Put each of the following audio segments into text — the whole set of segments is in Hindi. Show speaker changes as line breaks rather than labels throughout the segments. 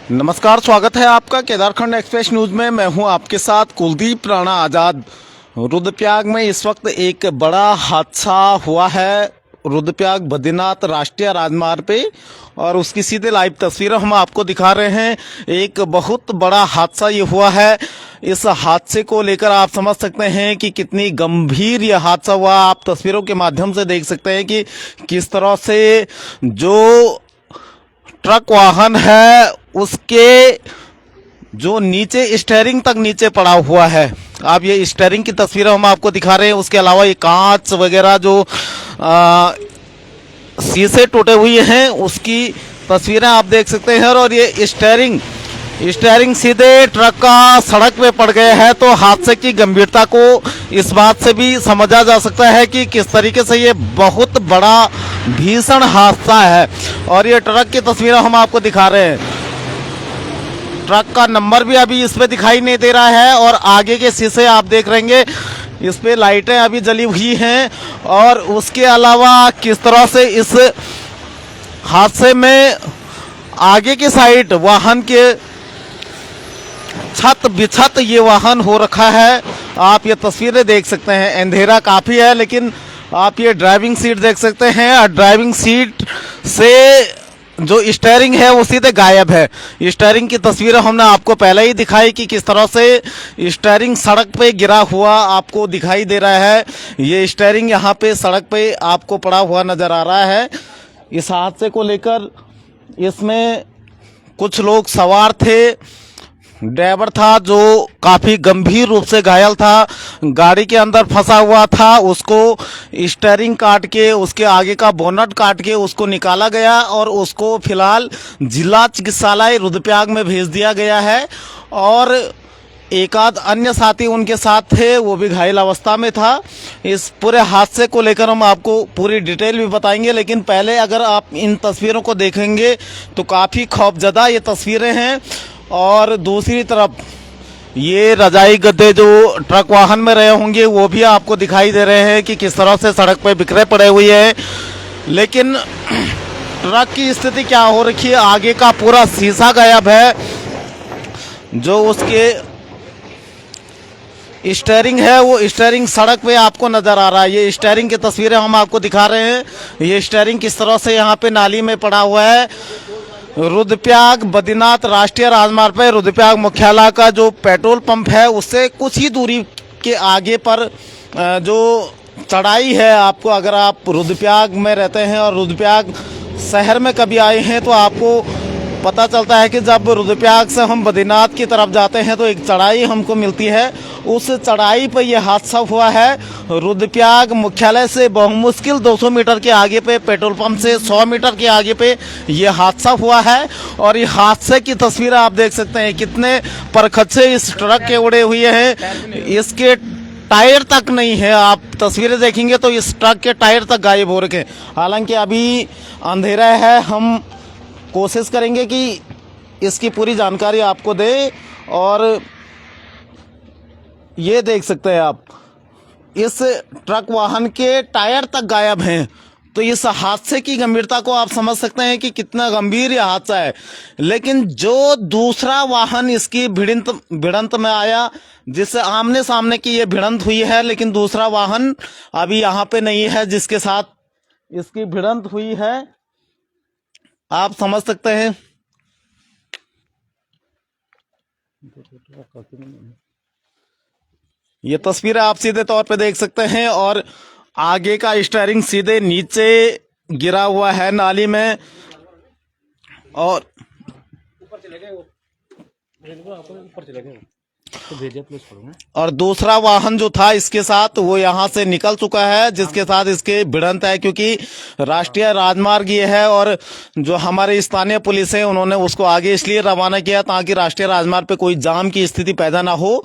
नमस्कार, स्वागत है आपका केदारखंड एक्सप्रेस न्यूज में। मैं हूं आपके साथ कुलदीप राणा आज़ाद। रुद्रप्रयाग में इस वक्त एक बड़ा हादसा हुआ है रुद्रप्रयाग बद्रीनाथ राष्ट्रीय राजमार्ग पे, और उसकी सीधे लाइव तस्वीरें हम आपको दिखा रहे हैं। एक बहुत बड़ा हादसा ये हुआ है। इस हादसे को लेकर आप समझ सकते हैं कि कितनी गंभीर यह हादसा हुआ। आप तस्वीरों के माध्यम से देख सकते हैं कि किस तरह से जो ट्रक वाहन है उसके जो नीचे स्टीयरिंग तक नीचे पड़ा हुआ है। आप ये स्टीयरिंग की तस्वीरें हम आपको दिखा रहे हैं। उसके अलावा ये कांच वगैरह जो शीशे टूटे हुए हैं उसकी तस्वीरें आप देख सकते हैं। और ये स्टीयरिंग सीधे ट्रक का सड़क पे पड़ गया है। तो हादसे की गंभीरता को इस बात से भी समझा जा सकता है कि किस तरीके से ये बहुत बड़ा भीषण हादसा है। और ये ट्रक की तस्वीरें हम आपको दिखा रहे हैं। ट्रक का नंबर भी अभी इस पे दिखाई नहीं दे रहा है, और आगे के शीशे आप देख रहेंगे इस पे लाइटें अभी जली हुई हैं। और उसके अलावा किस तरह से इस हादसे में आगे की साइड वाहन के छत बिछत ये वाहन हो रखा है। आप ये तस्वीरें देख सकते हैं। अंधेरा काफ़ी है, लेकिन आप ये ड्राइविंग सीट देख सकते हैं। और ड्राइविंग सीट से जो स्टीयरिंग है वो सीधे गायब है। स्टीयरिंग की तस्वीरें हमने आपको पहले ही दिखाई कि किस तरह से स्टीयरिंग सड़क पे गिरा हुआ आपको दिखाई दे रहा है। ये स्टीयरिंग यहाँ पे सड़क पे आपको पड़ा हुआ नज़र आ रहा है। इस हादसे को लेकर इसमें कुछ लोग सवार थे। ड्राइवर था जो काफ़ी गंभीर रूप से घायल था, गाड़ी के अंदर फंसा हुआ था। उसको स्टीयरिंग काट के, उसके आगे का बोनट काट के उसको निकाला गया, और उसको फिलहाल जिला चिकित्सालय रुद्रप्रयाग में भेज दिया गया है। और एक आध अन्य साथी उनके साथ थे, वो भी घायल अवस्था में था। इस पूरे हादसे को लेकर हम आपको पूरी डिटेल भी बताएंगे, लेकिन पहले अगर आप इन तस्वीरों को देखेंगे तो काफ़ी खौफजदा ये तस्वीरें हैं। और दूसरी तरफ ये रजाई गद्दे जो ट्रक वाहन में रहे होंगे वो भी आपको दिखाई दे रहे हैं कि किस तरह से सड़क पे बिखरे पड़े हुए हैं। लेकिन ट्रक की स्थिति क्या हो रखी है, आगे का पूरा शीशा गायब है। जो उसके स्टीयरिंग है वो स्टीयरिंग सड़क पे आपको नजर आ रहा है। ये स्टीयरिंग की तस्वीरें हम आपको दिखा रहे हैं। ये स्टीयरिंग किस तरह से यहाँ पे नाली में पड़ा हुआ है। रुद्रप्रयाग बद्रीनाथ राष्ट्रीय राजमार्ग पर रुद्रप्रयाग मुख्यालय का जो पेट्रोल पंप है उससे कुछ ही दूरी के आगे पर जो चढ़ाई है, आपको अगर आप रुद्रप्रयाग में रहते हैं और रुद्रप्रयाग शहर में कभी आए हैं तो आपको पता चलता है कि जब रुद्रप्रयाग से हम बद्रीनाथ की तरफ जाते हैं तो एक चढ़ाई हमको मिलती है। उस चढ़ाई पर यह हादसा हुआ है। रुद्रप्रयाग मुख्यालय से बहुमुश्किल 200 मीटर के आगे पे, पेट्रोल पंप से 100 मीटर के आगे पे यह हादसा हुआ है। और ये हादसे की तस्वीरें आप देख सकते हैं, कितने परखच्चे इस ट्रक के उड़े हुए हैं। इसके टायर तक नहीं है। आप तस्वीरें देखेंगे तो इस ट्रक के टायर तक गायब हो रखे हैं। हालांकि अभी अंधेरा है, हम कोशिश करेंगे कि इसकी पूरी जानकारी आपको दें। और ये देख सकते हैं आप, इस ट्रक वाहन के टायर तक गायब हैं। तो इस हादसे की गंभीरता को आप समझ सकते हैं कि कितना गंभीर यह हादसा है। लेकिन जो दूसरा वाहन इसकी भिड़ंत में आया, जिससे आमने सामने की ये भिड़ंत हुई है, लेकिन दूसरा वाहन अभी यहाँ पे नहीं है जिसके साथ इसकी भिड़ंत हुई है। आप समझ सकते हैं। ये तस्वीरें आप सीधे तौर पे देख सकते हैं। और आगे का स्टीयरिंग सीधे नीचे गिरा हुआ है नाली में। और ऊपर चले गए और दूसरा वाहन जो था इसके साथ वो यहाँ से निकल चुका है, जिसके साथ इसके भिड़ंत है। क्योंकि राष्ट्रीय राजमार्ग ये है, और जो हमारे स्थानीय पुलिस है उन्होंने उसको आगे इसलिए रवाना किया ताकि राष्ट्रीय राजमार्ग पे कोई जाम की स्थिति पैदा ना हो।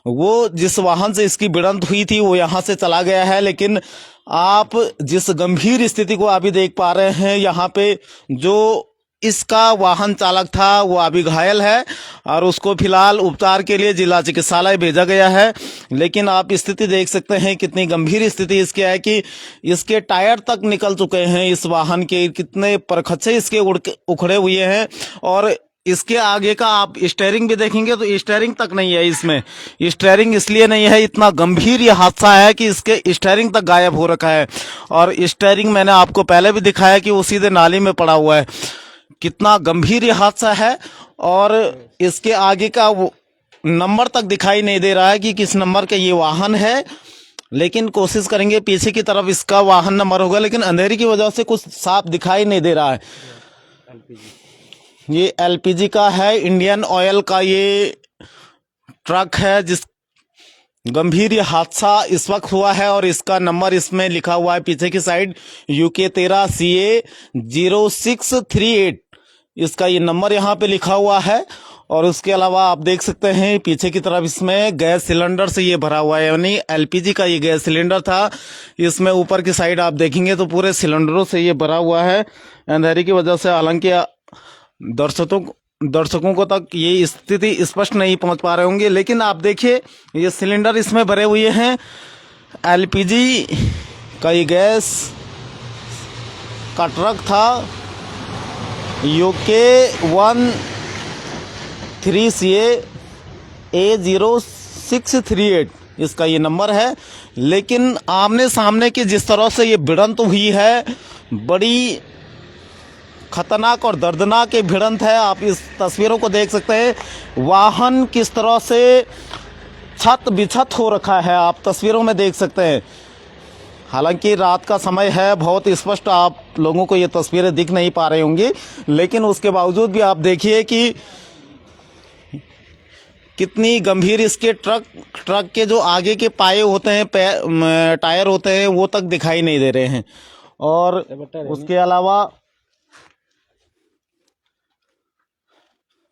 वो जिस वाहन से इसकी भिड़ंत हुई थी वो यहाँ से चला गया है। लेकिन आप जिस गंभीर स्थिति को अभी देख पा रहे हैं, यहाँ पे जो इसका वाहन चालक था वो अभी घायल है, और उसको फिलहाल उपचार के लिए जिला चिकित्सालय भेजा गया है। लेकिन आप स्थिति देख सकते हैं कितनी गंभीर स्थिति इसकी है कि इसके टायर तक निकल चुके हैं इस वाहन के, कितने परखच्चे इसके उखड़े हुए हैं। और इसके आगे का आप स्टेयरिंग भी देखेंगे तो स्टेयरिंग तक नहीं है इसमें। स्टेयरिंग इसलिए नहीं है, इतना गंभीर ये हादसा है कि इसके स्टेयरिंग तक गायब हो रखा है। और स्टेयरिंग मैंने आपको पहले भी दिखाया कि वो सीधे नाली में पड़ा हुआ है। कितना गंभीर ये हादसा है। और इसके आगे का वो नंबर तक दिखाई नहीं दे रहा है कि किस नंबर का ये वाहन है, लेकिन कोशिश करेंगे पीछे की तरफ इसका वाहन नंबर होगा, लेकिन अंधेरे की वजह से कुछ साफ दिखाई नहीं दे रहा है। ये एलपीजी का है, इंडियन ऑयल का ये ट्रक है जिस गंभीर ये हादसा इस वक्त हुआ है। और इसका नंबर इसमें लिखा हुआ है पीछे की साइड UK13CA 0638, इसका ये नंबर यहाँ पे लिखा हुआ है। और उसके अलावा आप देख सकते हैं पीछे की तरफ इसमें गैस सिलेंडर से ये भरा हुआ है, यानी एलपीजी का ये गैस सिलेंडर था। इसमें ऊपर की साइड आप देखेंगे तो पूरे सिलेंडरों से ये भरा हुआ है। अंधेरे की वजह से हालांकि दर्शकों को तक ये स्थिति स्पष्ट नहीं पहुंच पा रहे होंगे, लेकिन आप देखिए ये सिलेंडर इसमें भरे हुए हैं। एलपीजी का ये गैस का ट्रक था। UK13CA 0638 इसका ये नंबर है। लेकिन आमने सामने की जिस तरह से ये भिड़ंत हुई है, बड़ी खतरनाक और दर्दनाक ये भिड़ंत है। आप इस तस्वीरों को देख सकते हैं, वाहन किस तरह से छत बिछत हो रखा है, आप तस्वीरों में देख सकते हैं। हालांकि रात का समय है, बहुत स्पष्ट आप लोगों को ये तस्वीरें दिख नहीं पा रही होंगी, लेकिन उसके बावजूद भी आप देखिए कि कितनी गंभीर इसके ट्रक के जो आगे के पाए होते हैं, टायर होते हैं, वो तक दिखाई नहीं दे रहे हैं। और उसके अलावा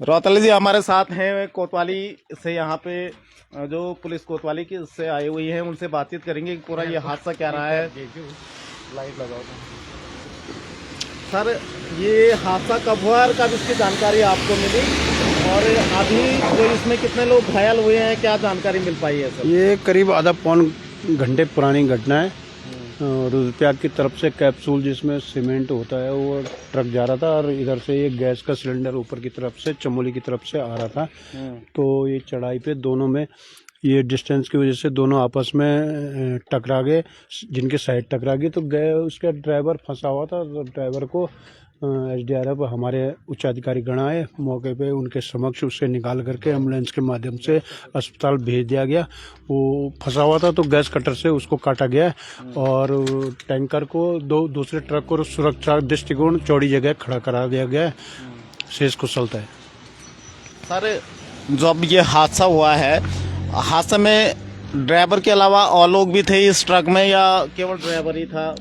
रौतेला जी हमारे साथ हैं कोतवाली से, यहाँ पे जो पुलिस कोतवाली की से आई हुई है, उनसे बातचीत करेंगे कि पूरा ये हादसा क्या रहा है। लाइट लगाओ सर, ये हादसा कब हुआ और कब इसकी जानकारी आपको मिली, और अभी जो इसमें कितने लोग घायल हुए हैं, क्या जानकारी मिल पाई है सर?
ये करीब आधा पौन घंटे पुरानी घटना है। रुद्रप्रयाग की तरफ से कैप्सूल जिसमें सीमेंट होता है वो ट्रक जा रहा था, और इधर से ये गैस का सिलेंडर ऊपर की तरफ से चमोली की तरफ से आ रहा था। तो ये चढ़ाई पे दोनों में ये डिस्टेंस की वजह से दोनों आपस में टकरा गए, जिनके साइड टकरा गई तो गए। उसका ड्राइवर फंसा हुआ था, तो ड्राइवर को SDRF हमारे उच्चाधिकारी गण आए मौके पे, उनके समक्ष उसे निकाल करके एम्बुलेंस के माध्यम से अस्पताल भेज दिया गया। वो फंसा हुआ था तो गैस कटर से उसको काटा गया, और टैंकर को दूसरे ट्रक को सुरक्षा दृष्टिकोण चौड़ी जगह खड़ा करा दिया गया। शेष कुशलता है।
सर, जब ये हादसा हुआ है, हादसे में ड्राइवर के अलावा और लोग भी थे इस ट्रक में, या केवल ड्राइवर ही था?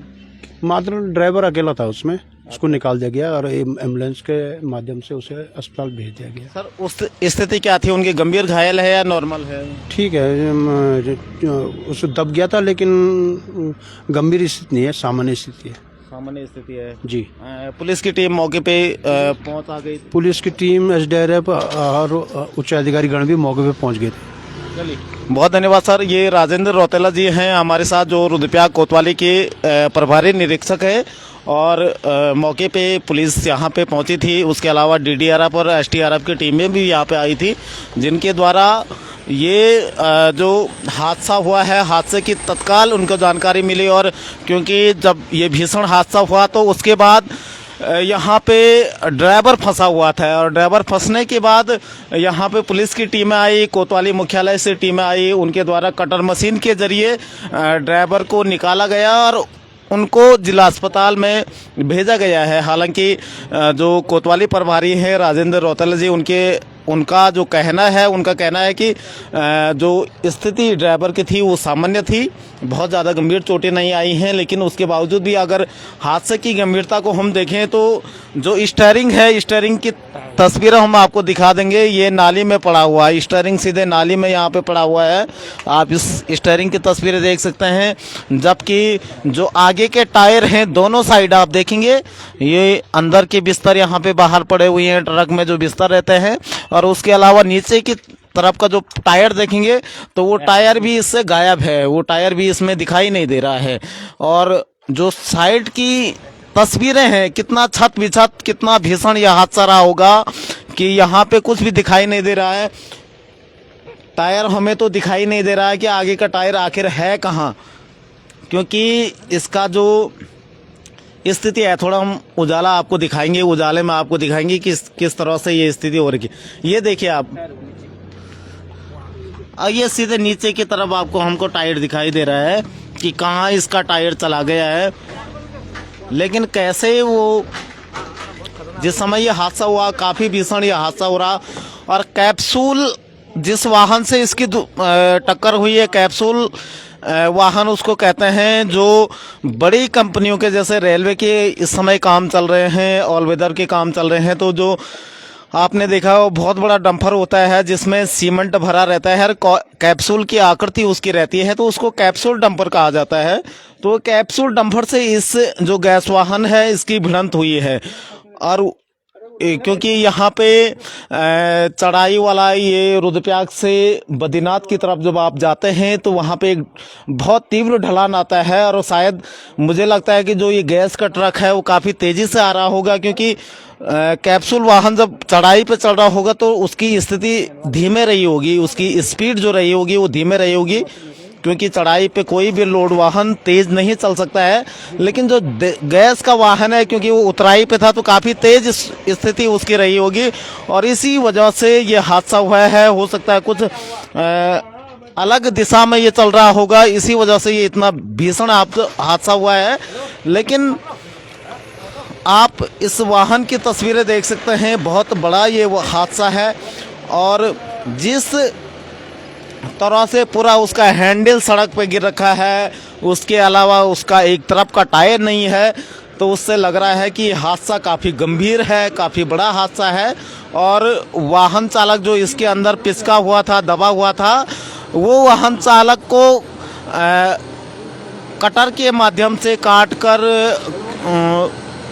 मात्र ड्राइवर अकेला था उसमें, उसको निकाल दिया गया और एम्बुलेंस के माध्यम से उसे अस्पताल भेज दिया गया।
सर, उस स्थिति क्या थी उनकी? गंभीर घायल है या नॉर्मल है?
ठीक है, उसे दब गया था, लेकिन गंभीर स्थिति नहीं है, सामान्य स्थिति है।
सामान्य स्थिति है
जी।
पुलिस की टीम मौके पे पहुंच आ गई?
पुलिस की टीम, SDRF और उच्च अधिकारी गण भी मौके पे पहुंच गए थे।
बहुत धन्यवाद सर। ये राजेंद्र रौतेला जी हैं हमारे साथ, जो रुद्रप्रयाग कोतवाली के प्रभारी निरीक्षक है। और मौके पे पुलिस यहाँ पे पहुंची थी, उसके अलावा DDRF और STRF की टीमें भी यहाँ पे आई थी, जिनके द्वारा ये जो हादसा हुआ है, हादसे की तत्काल उनको जानकारी मिली। और क्योंकि जब ये भीषण हादसा हुआ तो उसके बाद यहाँ पे ड्राइवर फंसा हुआ था, और ड्राइवर फंसने के बाद यहाँ पे पुलिस की टीमें आई, कोतवाली मुख्यालय से टीमें आई, उनके द्वारा कटर मशीन के जरिए ड्राइवर को निकाला गया और उनको जिला अस्पताल में भेजा गया है। हालांकि जो कोतवाली प्रभारी हैं राजेंद्र रौतेला जी, उनका जो कहना है, उनका कहना है कि जो स्थिति ड्राइवर की थी वो सामान्य थी, बहुत ज़्यादा गंभीर चोटें नहीं आई हैं। लेकिन उसके बावजूद भी अगर हादसे की गंभीरता को हम देखें तो जो स्टीयरिंग है, स्टीयरिंग की तस्वीरें हम आपको दिखा देंगे। ये नाली में पड़ा हुआ है, स्टीयरिंग सीधे नाली में यहाँ पे पड़ा हुआ है। आप इस स्टीयरिंग की तस्वीरें देख सकते हैं, जबकि जो आगे के टायर हैं दोनों साइड आप देखेंगे, ये अंदर के बिस्तर यहाँ पे बाहर पड़े हुए हैं, ट्रक में जो बिस्तर रहते हैं। और उसके अलावा नीचे की तरफ का जो टायर देखेंगे तो वो टायर भी इससे गायब है, वो टायर भी इसमें दिखाई नहीं दे रहा है। और जो साइड की तस्वीरें हैं, कितना छत बिछत, कितना भीषण यह हादसा रहा होगा कि यहाँ पे कुछ भी दिखाई नहीं दे रहा है। टायर हमें तो दिखाई नहीं दे रहा है कि आगे का टायर आखिर है कहाँ, क्योंकि इसका जो स्थिति है, थोड़ा हम उजाला आपको दिखाएंगे, उजाले में आपको दिखाएंगे किस तरह से ये स्थिति हो रही है। ये देखिए आप, ये सीधे नीचे की तरफ आपको हमको टायर दिखाई दे रहा है कि कहाँ इसका टायर चला गया है। लेकिन कैसे वो, जिस समय ये हादसा हुआ काफ़ी भीषण ये हादसा हो रहा, और कैप्सूल जिस वाहन से इसकी टक्कर हुई है, कैप्सूल वाहन उसको कहते हैं, जो बड़ी कंपनियों के जैसे रेलवे के इस समय काम चल रहे हैं, ऑल वेदर के काम चल रहे हैं, तो जो आपने देखा वो बहुत बड़ा डंपर होता है जिसमें सीमेंट भरा रहता है, हर कैप्सूल की आकृति उसकी रहती है, तो उसको कैप्सूल डंपर कहा जाता है। तो कैप्सूल डंपर से इस जो गैस वाहन है इसकी भिड़ंत हुई है। और क्योंकि यहाँ पे चढ़ाई वाला ये रुद्रप्रयाग से बद्रीनाथ की तरफ जब आप जाते हैं तो वहाँ पे एक बहुत तीव्र ढलान आता है, और शायद मुझे लगता है कि जो ये गैस का ट्रक है वो काफ़ी तेज़ी से आ रहा होगा, क्योंकि कैप्सूल वाहन जब चढ़ाई पे चल रहा होगा तो उसकी स्थिति धीमे रही होगी, उसकी स्पीड जो रही होगी वो धीमे रही होगी, क्योंकि चढ़ाई पे कोई भी लोड वाहन तेज नहीं चल सकता है। लेकिन जो गैस का वाहन है, क्योंकि वो उतराई पे था तो काफ़ी तेज स्थिति उसकी रही होगी, और इसी वजह से ये हादसा हुआ है। हो सकता है कुछ अलग दिशा में ये चल रहा होगा, इसी वजह से ये इतना भीषण हादसा हुआ है। लेकिन आप इस वाहन की तस्वीरें देख सकते हैं, बहुत बड़ा ये हादसा है, और जिस तरह से पूरा उसका हैंडल सड़क पे गिर रखा है, उसके अलावा उसका एक तरफ का टायर नहीं है, तो उससे लग रहा है कि हादसा काफ़ी गंभीर है, काफ़ी बड़ा हादसा है। और वाहन चालक जो इसके अंदर पिसका हुआ था, दबा हुआ था, वो वाहन चालक को कटर के माध्यम से काट कर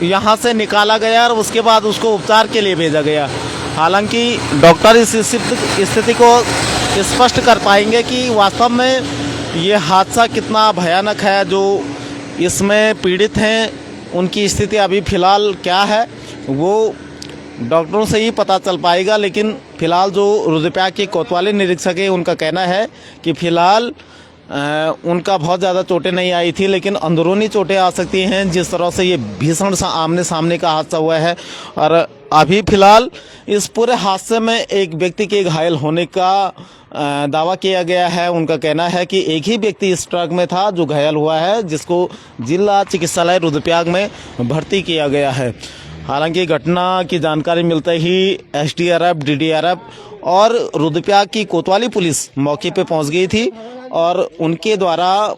यहाँ से निकाला गया, और उसके बाद उसको उपचार के लिए भेजा गया। हालांकि डॉक्टर इस स्थिति को स्पष्ट कर पाएंगे कि वास्तव में ये हादसा कितना भयानक है। जो इसमें पीड़ित हैं उनकी स्थिति अभी फ़िलहाल क्या है वो डॉक्टरों से ही पता चल पाएगा। लेकिन फ़िलहाल जो रुद्रप्रयाग के कोतवाली निरीक्षक है उनका कहना है कि फ़िलहाल उनका बहुत ज़्यादा चोटें नहीं आई थी, लेकिन अंदरूनी चोटें आ सकती हैं, जिस तरह से ये भीषण आमने सामने का हादसा हुआ है। और अभी फ़िलहाल इस पूरे हादसे में एक व्यक्ति के घायल होने का दावा किया गया है। उनका कहना है कि एक ही व्यक्ति इस ट्रक में था जो घायल हुआ है, जिसको जिला चिकित्सालय रुद्रप्रयाग में भर्ती किया गया है। हालांकि घटना की जानकारी मिलते ही एसडीआरएफ, डीडीआरएफ और रुद्रप्रयाग की कोतवाली पुलिस मौके पे पहुंच गई थी, और उनके द्वारा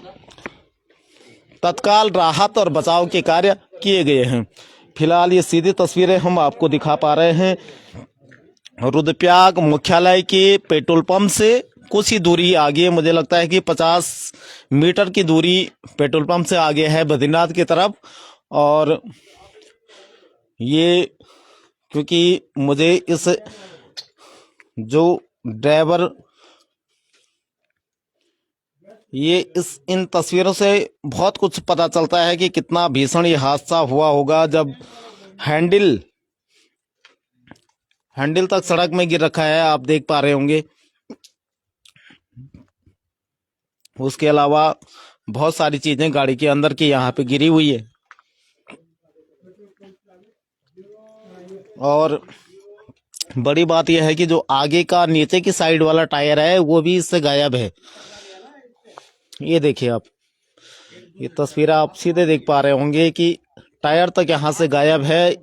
तत्काल राहत और बचाव के कार्य किए गए हैं। फिलहाल ये सीधी तस्वीरें हम आपको दिखा पा रहे हैं रुद्रप्रयाग मुख्यालय के पेट्रोल पंप से कुछ ही दूरी आगे, मुझे लगता है कि 50 मीटर की दूरी पेट्रोल पंप से आगे है बद्रीनाथ की तरफ। और ये क्योंकि मुझे इस जो ड्राइवर इन तस्वीरों से बहुत कुछ पता चलता है कि कितना भीषण ये हादसा हुआ होगा, जब हैंडल तक सड़क में गिर रखा है, आप देख पा रहे होंगे। उसके अलावा बहुत सारी चीजें गाड़ी के अंदर की यहाँ पे गिरी हुई है, और बड़ी बात यह है कि जो आगे का नीचे की साइड वाला टायर है वो भी इससे गायब है। ये देखिए आप, ये तस्वीर आप सीधे देख पा रहे होंगे कि टायर तक यहाँ से गायब है।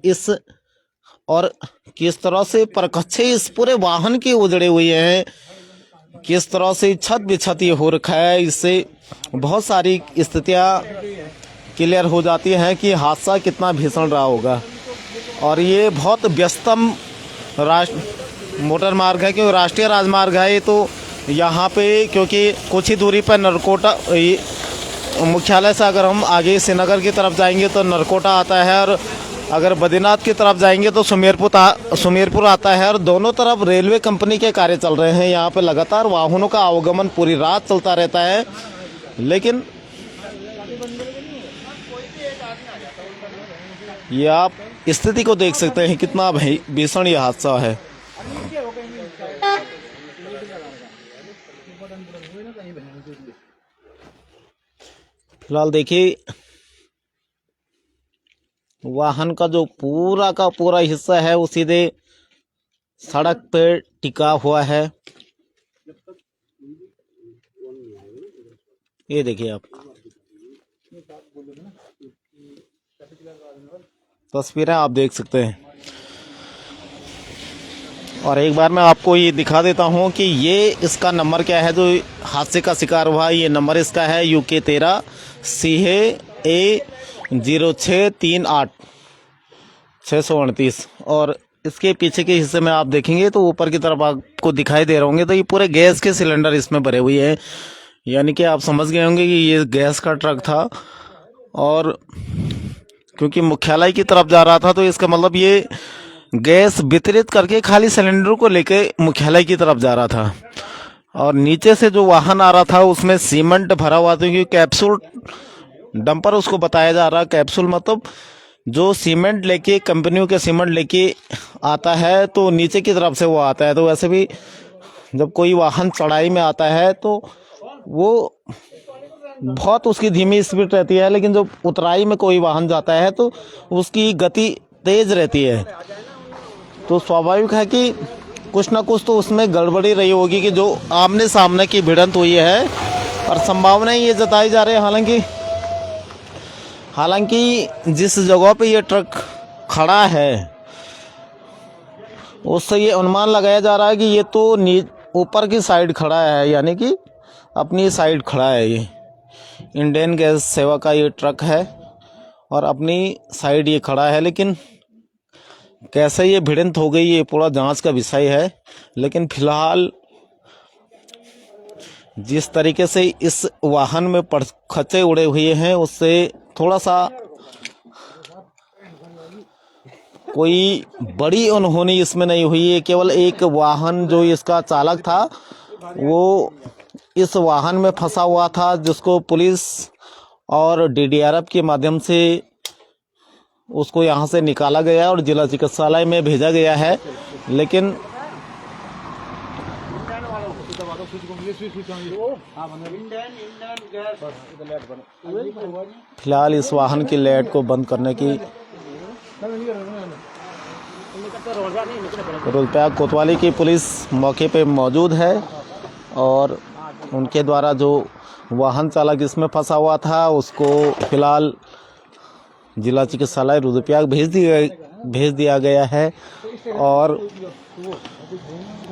और किस तरह से परखच्चे इस पूरे वाहन के उजड़े हुए हैं, किस तरह से छत बिछत ये हो रखा है। इससे बहुत सारी स्थितियाँ क्लियर हो जाती हैं कि हादसा कितना भीषण रहा होगा। और ये बहुत व्यस्तम मोटर मार्ग है, क्योंकि राष्ट्रीय राजमार्ग है ये, तो यहाँ पे क्योंकि कुछ ही दूरी पर नरकोटा मुख्यालय से अगर हम आगे श्रीनगर की तरफ जाएंगे तो नरकोटा आता है, और अगर बद्रीनाथ की तरफ जाएंगे तो सुमेरपुर आता है। और दोनों तरफ रेलवे कंपनी के कार्य चल रहे हैं। यहाँ पे लगातार वाहनों का आवागमन पूरी रात चलता रहता है। लेकिन ये आप स्थिति को देख सकते हैं कितना भीषण ये हादसा है। फिलहाल देखिए वाहन का जो पूरा का पूरा हिस्सा है वो सीधे सड़क पे टिका हुआ है। ये देखिए आप तस्वीरें आप देख सकते हैं। और एक बार मैं आपको ये दिखा देता हूँ कि ये इसका नंबर क्या है जो हादसे का शिकार हुआ। ये नंबर इसका है UK 13 CA 0638 638। और इसके पीछे के हिस्से में आप देखेंगे तो ऊपर की तरफ आपको दिखाई दे रहे होंगे तो ये पूरे गैस के सिलेंडर इसमें भरे हुए हैं। यानी कि आप समझ गए होंगे कि ये गैस का ट्रक था। और क्योंकि मुख्यालय की तरफ जा रहा था तो इसका मतलब ये गैस वितरित करके खाली सिलेंडर को लेके मुख्यालय की तरफ जा रहा था। और नीचे से जो वाहन आ रहा था उसमें सीमेंट भरा हुआ था, क्योंकि कैप्सूल डंपर उसको बताया जा रहा। कैप्सूल मतलब जो सीमेंट लेके कंपनियों के सीमेंट लेके आता है तो नीचे की तरफ से वो आता है। तो वैसे भी जब कोई वाहन चढ़ाई में आता है तो वो बहुत उसकी धीमी स्पीड रहती है, लेकिन जब उतराई में कोई वाहन जाता है तो उसकी गति तेज रहती है। तो स्वाभाविक है कि कुछ ना कुछ तो उसमें गड़बड़ी रही होगी कि जो आमने सामने की भिड़ंत हुई है। और संभावना ये जताई जा रही है, हालांकि जिस जगह पे ये ट्रक खड़ा है उससे ये अनुमान लगाया जा रहा है कि ये तो ऊपर की साइड खड़ा है, यानी कि अपनी साइड खड़ा है। ये इंडियन गैस सेवा का ये ट्रक है और अपनी साइड ये खड़ा है। लेकिन कैसे ये भिड़ंत हो गई ये पूरा जांच का विषय है। लेकिन फिलहाल जिस तरीके से इस वाहन में खच्चे उड़े हुए हैं उससे थोड़ा सा कोई बड़ी अनहोनी इसमें नहीं हुई है। केवल एक वाहन जो इसका चालक था वो इस वाहन में फंसा हुआ था, जिसको पुलिस और DDRF के माध्यम से उसको यहाँ से निकाला गया और जिला चिकित्सालय में भेजा गया है। लेकिन फिलहाल इस वाहन की लाइट को बंद करने की रुद्रप्रयाग कोतवाली की पुलिस मौके पे मौजूद है। और उनके द्वारा जो वाहन चालक इसमें फंसा हुआ था उसको फिलहाल जिला चिकित्सालय रुद्रप्रयाग भेज दिया गया है। और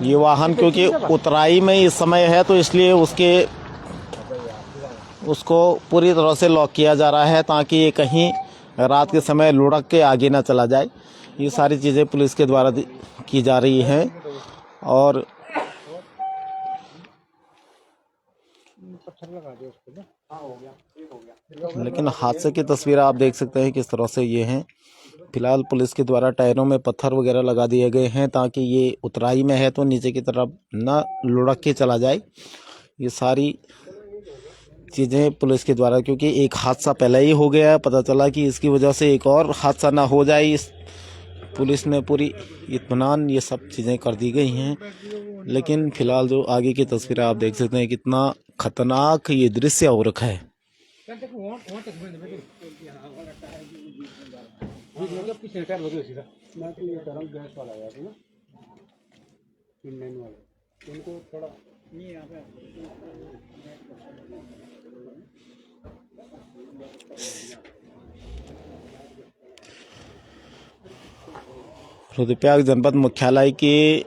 ये वाहन क्योंकि उतराई में इस समय है तो इसलिए उसको पूरी तरह से लॉक किया जा रहा है ताकि ये कहीं रात के समय लुढ़क के आगे ना चला जाए। ये सारी चीज़ें पुलिस के द्वारा की जा रही हैं। और लेकिन हादसे की तस्वीर आप देख सकते हैं किस तरह से ये हैं। फिलहाल पुलिस के द्वारा टायरों में पत्थर वगैरह लगा दिए गए हैं ताकि ये उतराई में है तो नीचे की तरफ ना लुढ़क के चला जाए। ये सारी चीज़ें पुलिस के द्वारा, क्योंकि एक हादसा पहले ही हो गया है, पता चला कि इसकी वजह से एक और हादसा ना हो जाए, इस पुलिस ने पूरी इत्मीनान ये सब चीज़ें कर दी गई हैं। लेकिन फिलहाल जो आगे की तस्वीरें आप देख सकते हैं कितना खतरनाक ये दृश्य हो रखा है। रुद्रप्रयाग जनपद मुख्यालय के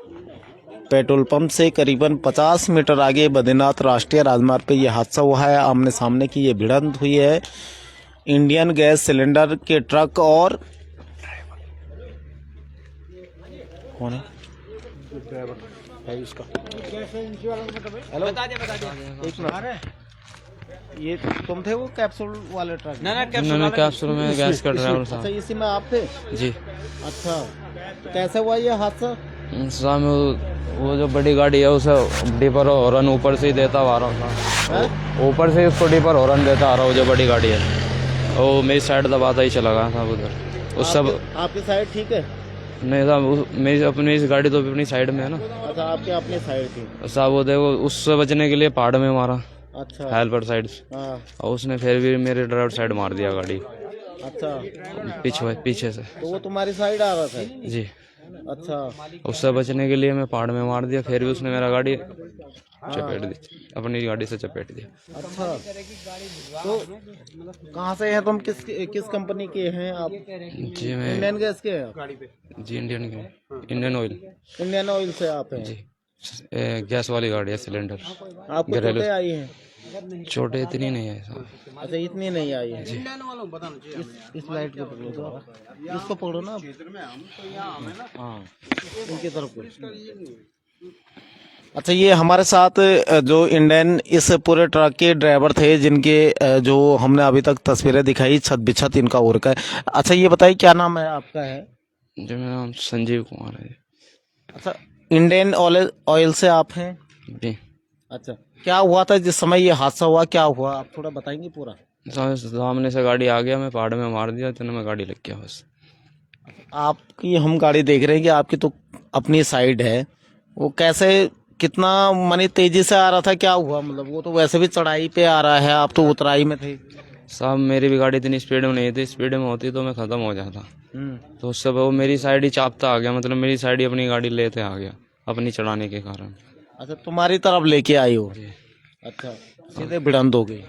पेट्रोल पंप से करीबन 50 मीटर आगे बद्रीनाथ राष्ट्रीय राजमार्ग पे यह हादसा हुआ है। आमने सामने की ये भिड़ंत हुई है इंडियन गैस सिलेंडर के ट्रक और कौन है ड्राइवर इसका। हेलो ये तुम थे वो कैप्सूल वाले ट्रक? ना
कैप्सूल में गैस का ड्राइवर था।
अच्छा इसी में आप थे
जी।
अच्छा कैसे हुआ ये हादसा?
सामने वो जो बड़ी गाड़ी है उसे डिपर हॉर्न ऊपर से ही देता आ रहा था, ऊपर से उसको डिपर हॉर्न देता आ रहा, वो जो बड़ी गाड़ी है वो मेरी साइड दबाता ही चला गया था उधर। उस सब
आपकी साइड ठीक है?
नहीं साहब मेरी अपनी गाड़ी तो अपनी साइड में है ना।
अच्छा आपके अपनी साइड थी।
साहब वो देखो उससे बचने के लिए पहाड़ में मारा।
अच्छा।
हेल्पर साइड से,
हाँ।
और उसने फिर भी मेरे ड्राइवर साइड मार दिया गाड़ी
अच्छा,
पीछे से।
तो वो तुम्हारी साइड आ रहा था?
जी,
अच्छा।
उससे बचने के लिए मैं पहाड़ में मार दिया, फिर भी उसने मेरा गाड़ी चपेट दी, अपनी गाड़ी से चपेट दिया।
अच्छा, तो कहाँ से हैं तुम? किस कंपनी के हैं आप?
जी मैं
इंडियन गैस के हैं?
जी इंडियन ऑयल।
इंडियन ऑयल से आप हैं?
जी, गैस वाली गाड़ी है, सिलेंडर।
आपको
घरेलू
चोटें आई हैं?
चोटें इतनी नहीं है साहब।
अच्छा, इतनी नहीं आई है। इस लाइट को पकड़ो तो, इसको पकड़ो ना आप। हाँ, इनकी तरफ को। अच्छा, ये हमारे साथ जो इंडियन इस पूरे ट्रक के ड्राइवर थे, जिनके जो हमने अभी तक तस्वीरें दिखाई, छत बिछत इनका हो रखा है। अच्छा, ये बताइए क्या नाम है आपका? है
जी, मेरा नाम संजीव कुमार है।
अच्छा, इंडियन ऑयल से आप हैं?
जी
अच्छा, क्या हुआ था जिस समय ये हादसा हुआ? क्या हुआ आप थोड़ा बताएंगे पूरा?
सामने से गाड़ी आ गया, मैं पहाड़ में मार दिया, इतने में गाड़ी लग गया बस।
आपकी हम गाड़ी देख रहे हैं कि आपकी तो अपनी साइड है, वो कैसे, कितना माने तेजी से आ रहा था? क्या हुआ मतलब? वो तो वैसे भी चढ़ाई पे आ रहा है, आप तो उतराई में थे।
साहब मेरी भी गाड़ी इतनी स्पीड में नहीं थी, स्पीड में होती तो मैं खत्म हो जाता। तो उससे वो मेरी साइड ही चापता आ गया, मतलब मेरी साइड ही अपनी गाड़ी लेते आ गया, अपनी चढ़ाने के कारण।
अच्छा, तुम्हारी तरफ लेके आई हो? अच्छा, सीधे भिड़ंत हो गई।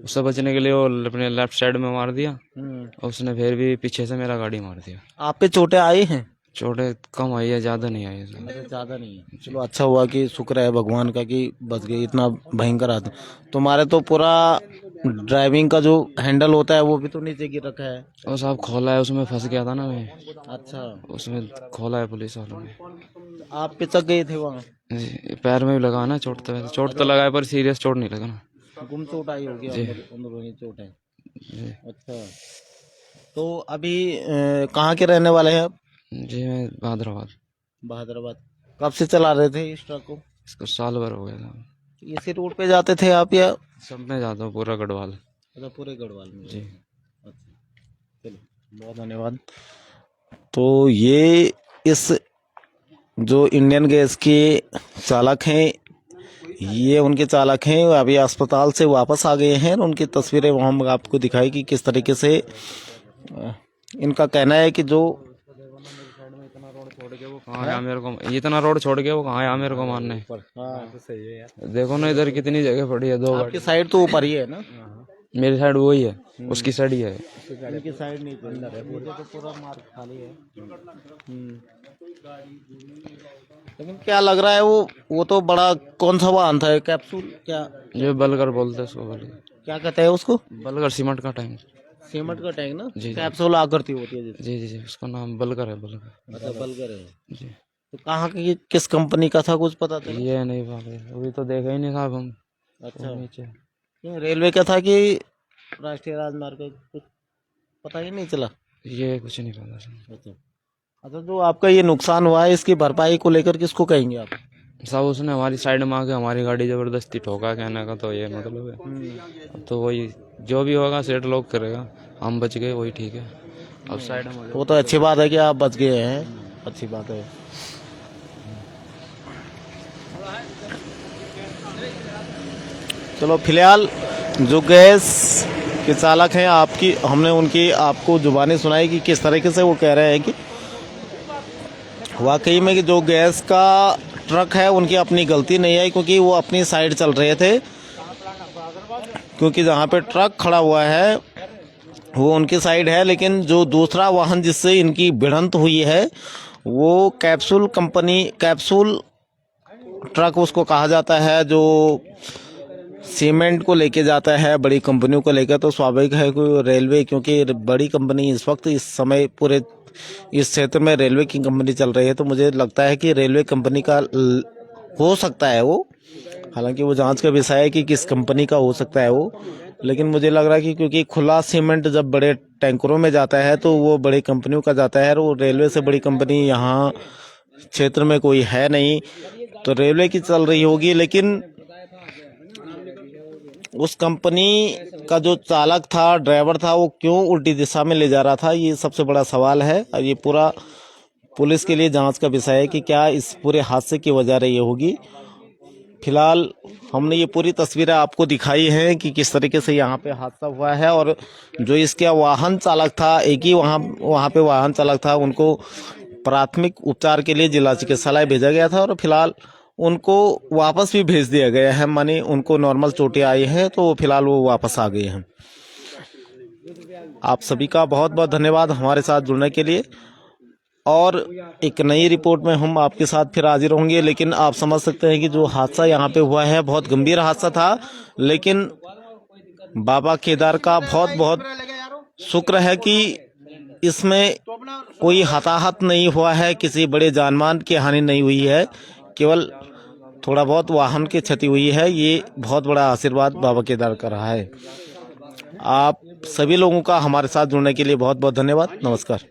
उससे बचने के लिए वो अपने लेफ्ट साइड में मार दिया, और उसने फिर भी पीछे से मेरा गाड़ी मार दिया।
आप पे चोटें आई हैं?
चोटें कम आई है, ज्यादा नहीं आई है।
अरे ज्यादा नहीं है, चलो अच्छा हुआ कि शुक्र है भगवान का कि बच गए, इतना भयंकर आता। तुम्हारे तो पूरा ड्राइविंग का जो हैंडल होता है वो भी तो नीचे गिर रखा है।
और साहब खोला है, उसमें फंस गया था ना मैं।
अच्छा,
उसमें खोला है पुलिस वालों ने।
आप पिचक गए थे वहाँ?
जी, पैर में भी लगा ना चोट तो लगा है, पर सीरियस चोट नहीं लगा ना।
गुम चोट आई होगी, अंदरूनी चोट है।
जी
अच्छा, तो अभी कहाँ के रहने वाले हैं आप?
जी, मैं बहादुराबाद।
बहादुराबाद। कब से चला रहे थे इस ट्रक को?
इसको साल भर हो गया था।
इसी रोड पे जाते थे आप या?
सब में जाता हूँ, पूरा गढ़वाल।
अच्छा, पूरे गढ़वाल में।
जी।
अच्छा, चलो बहुत धन्यवाद। तो ये इस जो इंडियन गैस के चालक हैं, ये उनके चालक हैं, अभी अस्पताल से वापस आ गए हैं। और उनकी तस्वीरें वहाँ हम आपको दिखाई कि किस तरीके से इनका कहना है कि जो
कहाँ आया मेरे को, इतना रोड छोड़ के वो कहाँ आया मेरे को मारने।
सही है यार।
देखो ना इधर कितनी जगह पड़ी है, दो
आपकी साइड तो ऊपर ही है ना?
मेरी साइड वही है, उसकी साइड ही है।
इनकी साइड नहीं, तो अंदर है, पूरे तो पूरा मार्ग खाली है। लेकिन क्या लग रहा है वो तो बड़ा कौन सा वाहन था? कैप्सूल क्या?
जो बलगर बोलते हैं उसको, बलगर।
क्या कहते हैं उसको?
बलगर सीमेंट का टैंक।
सीमेंट का टैंक ना?
जी।
कैप्सूल आकृति होती है जिसकी।
जी जी जी, उसका नाम बलगर है, बलगर।
अच्छा, बलगर है।
जी।
तो कहाँ की, किस कंपनी का था, कुछ पता था?
ये नहीं पाले, अभी तो देखा ही नहीं साहब हम।
अच्छा,
नीचे
क्यों रेलवे का था कि राष्ट्रीय राजमार्ग का? कुछ पता ही नहीं चला।
ये कुछ नहीं पता सर।
अच्छा, अच्छा, जो आपका ये नुकसान हुआ है, इसकी भरपाई को लेकर किसको कहेंगे आप?
साहब उसने हमारी साइड में आके हमारी गाड़ी जबरदस्ती ठोका, कहने का तो ये मतलब है। तो वही जो भी होगा सेठ लोग करेगा, हम बच गए वही ठीक है। अब साइड में
वो तो अच्छी बात है कि आप बच गए हैं, अच्छी बात है। चलो, फिलहाल जो गैस के चालक हैं आपकी, हमने उनकी आपको जुबानी सुनाई कि किस तरीके से वो कह रहे हैं कि वाकई में कि जो गैस का ट्रक है उनकी अपनी गलती नहीं है, क्योंकि वो अपनी साइड चल रहे थे। क्योंकि जहाँ पे ट्रक खड़ा हुआ है वो उनकी साइड है, लेकिन जो दूसरा वाहन जिससे इनकी भिड़ंत हुई है वो कैप्सूल कंपनी, कैप्सूल ट्रक उसको कहा जाता है, जो सीमेंट को लेके जाता है बड़ी कंपनियों को लेकर। तो स्वाभाविक है कि रेलवे, क्योंकि बड़ी कंपनी इस वक्त इस समय पूरे इस क्षेत्र में रेलवे की कंपनी चल रही है, तो मुझे लगता है कि रेलवे कंपनी का हो सकता है वो। हालांकि वो जांच का विषय है कि किस कंपनी का हो सकता है वो, लेकिन मुझे लग रहा है कि क्योंकि खुला सीमेंट जब बड़े टैंकरों में जाता है तो वो बड़ी कंपनियों का जाता है, और रेलवे से बड़ी कंपनी यहाँ क्षेत्र में कोई है नहीं, तो रेलवे की चल रही होगी। लेकिन उस कंपनी का जो चालक था, ड्राइवर था, वो क्यों उल्टी दिशा में ले जा रहा था, ये सबसे बड़ा सवाल है। और ये पूरा पुलिस के लिए जांच का विषय है कि क्या इस पूरे हादसे की वजह रही होगी। फिलहाल हमने ये पूरी तस्वीरें आपको दिखाई हैं कि किस तरीके से यहाँ पे हादसा हुआ है, और जो इसका वाहन चालक था, एक ही वहाँ पे वाहन चालक था, उनको प्राथमिक उपचार के लिए जिला चिकित्सालय भेजा गया था और फिलहाल उनको वापस भी भेज दिया गया है। माने उनको नॉर्मल चोटें आई हैं तो फिलहाल वो वापस आ गए हैं। आप सभी का बहुत बहुत धन्यवाद हमारे साथ जुड़ने के लिए, और एक नई रिपोर्ट में हम आपके साथ फिर हाजिर होंगे। लेकिन आप समझ सकते हैं कि जो हादसा यहाँ पे हुआ है बहुत गंभीर हादसा था, लेकिन बाबा केदार का बहुत बहुत शुक्र है कि इसमें कोई हताहत नहीं हुआ है, किसी बड़े जानमाल की हानि नहीं हुई है, केवल थोड़ा बहुत वाहन की क्षति हुई है। ये बहुत बड़ा आशीर्वाद बाबा केदार का रहा है। आप सभी लोगों का हमारे साथ जुड़ने के लिए बहुत बहुत धन्यवाद। नमस्कार।